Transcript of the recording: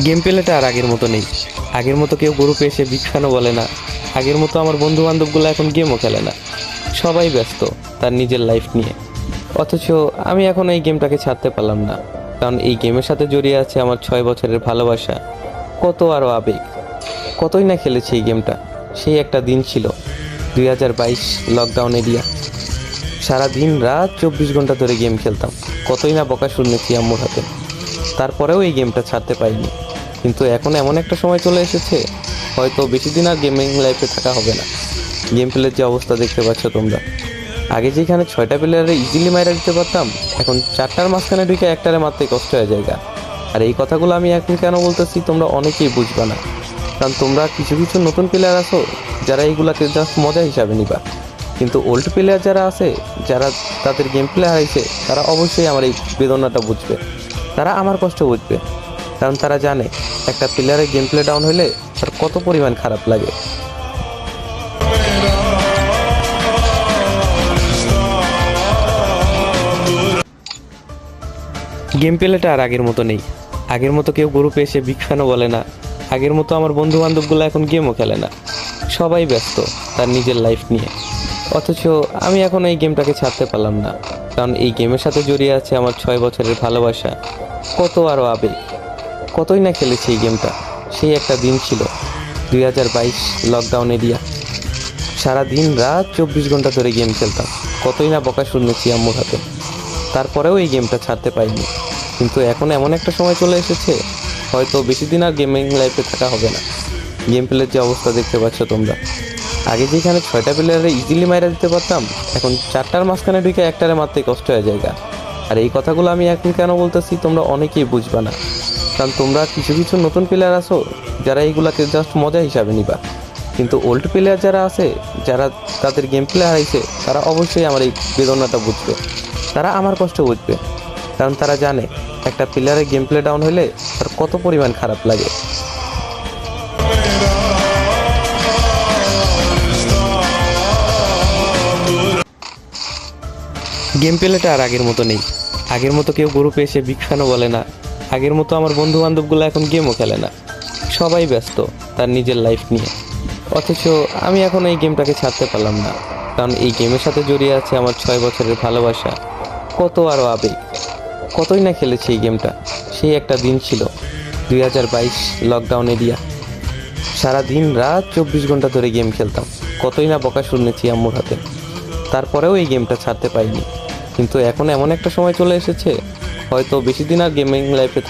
Game প্লেটা আর আগের মতো নেই। আগের মতো কেউ গ্রুপে এসে বিছানো বলে না। আগের মতো আমার বন্ধু বান্ধবগুলো এখন গেমও খেলে না। সবাই ব্যস্ত তার নিজের লাইফ নিয়ে। অথচ আমি এখন এই গেমটাকে ছাড়তে পারলাম না, কারণ এই গেমের সাথে জড়িয়ে আছে আমার 6 বছরের ভালোবাসা, কত আরও আবেগ। কতই না খেলেছি এই গেমটা। সেই একটা দিন ছিল 2022 লকডাউন এরিয়া। সারাদিন রাত 24 ঘন্টা ধরে গেম খেলতাম। কতই না বকা শুনেছি আম্মুর হাতে। তারপরেও এই গেমটা ছাড়তে পারিনি। কিন্তু এখন এমন একটা সময় চলে এসেছে, হয়তো বেশি দিন আর গেমিং লাইফে থাকা হবে না। গেম প্লের যে অবস্থা দেখতে পাচ্ছ তোমরা। আগে যেখানে 6টা প্লেয়ারে ইজিলি মাইরা দিতে পারতাম, এখন 4টার মাঝখানে ঢুকে একটারে মারতে কষ্ট হয়ে যায়। আর এই কথাগুলো আমি এখন কেন বলতেছি তোমরা অনেকেই বুঝবা না, কারণ তোমরা কিছু কিছু নতুন প্লেয়ার আছো যারা এইগুলাকে জাস্ট মজা হিসাবে নিবা। কিন্তু ওল্ড প্লেয়ার যারা আছে, যারা তাদের গেম প্লে হারাইছে, তারা অবশ্যই আমার এই বেদনাটা বুঝবে। তারা আমার কষ্ট বুঝবে, কারণ তারা জানে একটা প্লেয়ারের গেম প্লে ডাউন হলে তার কত পরিমাণ খারাপ লাগে। গেম প্লেটা আর আগের মতো নেই। আগের মতো কেউ গ্রুপে এসে বিছানো বলে না। আগের মতো আমার বন্ধু বান্ধবগুলো এখন গেমও খেলে না। সবাই ব্যস্ত তার নিজের লাইফ নিয়ে। অথচ আমি এখন এই গেমটাকে ছাড়তে পারলাম না, কারণ এই গেমের সাথে জড়িয়ে আছে আমার 6 বছরের ভালোবাসা, কত আরও আবেগ। কতই না খেলেছি এই গেমটা। সেই একটা দিন ছিল 2022 লকডাউন এরিয়া। সারাদিন রাত 24 ঘন্টা ধরে গেম খেলতাম। কতই না বকা শুনেছি আম্মুর হাতে। তারপরেও এই গেমটা ছাড়তে পারিনি। কিন্তু এখন এমন একটা সময় চলে এসেছে, হয়তো বেশি দিন আর গেমিং লাইফে থাকা হবে না। গেম প্লের যে অবস্থা দেখতে পাচ্ছ তোমরা। আগে যেখানে 6টা প্লেয়ারে ইজিলি মাইরা দিতে পারতাম, এখন 4টার মাঝখানে ঢুকে একটারে মারতে কষ্ট হয়ে যায়। আর এই কথাগুলো আমি এখন কেন বলতেছি তোমরা অনেকেই বুঝবা না, কারণ তোমরা কিছু কিছু নতুন প্লেয়ার আছো যারা এইগুলাকে জাস্ট মজা হিসাবে নিবা। কিন্তু ওল্ড প্লেয়ার যারা আছে, যারা তাদের গেম প্লে হারাইছে, তারা অবশ্যই আমার এই বেদনাটা বুঝবে। তারা আমার কষ্ট বুঝবে, কারণ তারা জানে একটা প্লেয়ারের গেম প্লে ডাউন হলে তার কত পরিমাণ খারাপ লাগে। গেম প্লেটা আর আগের মতো নেই। আগের মতো কেউ গ্রুপে এসে বিছানো বলে না। আগের মতো আমার বন্ধু বান্ধবগুলো এখন গেমও খেলে না। সবাই ব্যস্ত তার নিজের লাইফ নিয়ে। অথচ আমি এখন এই গেমটাকে ছাড়তে পারলাম না, কারণ এই গেমের সাথে জড়িয়ে আছে আমার 6 বছরের ভালোবাসা, কত আরও আবেগ। কতই না খেলেছি এই গেমটা। সেই একটা দিন ছিল 2022 লকডাউন এরিয়া। সারাদিন রাত 24 ঘন্টা ধরে গেম খেলতাম। কতই না বকা শুনেছি আম্মুর হাতে। তারপরেও এই গেমটা ছাড়তে পারিনি। কিন্তু এখন এমন একটা সময় চলে এসেছে, হয়তো বেশি দিন আর গেমিং লাইফে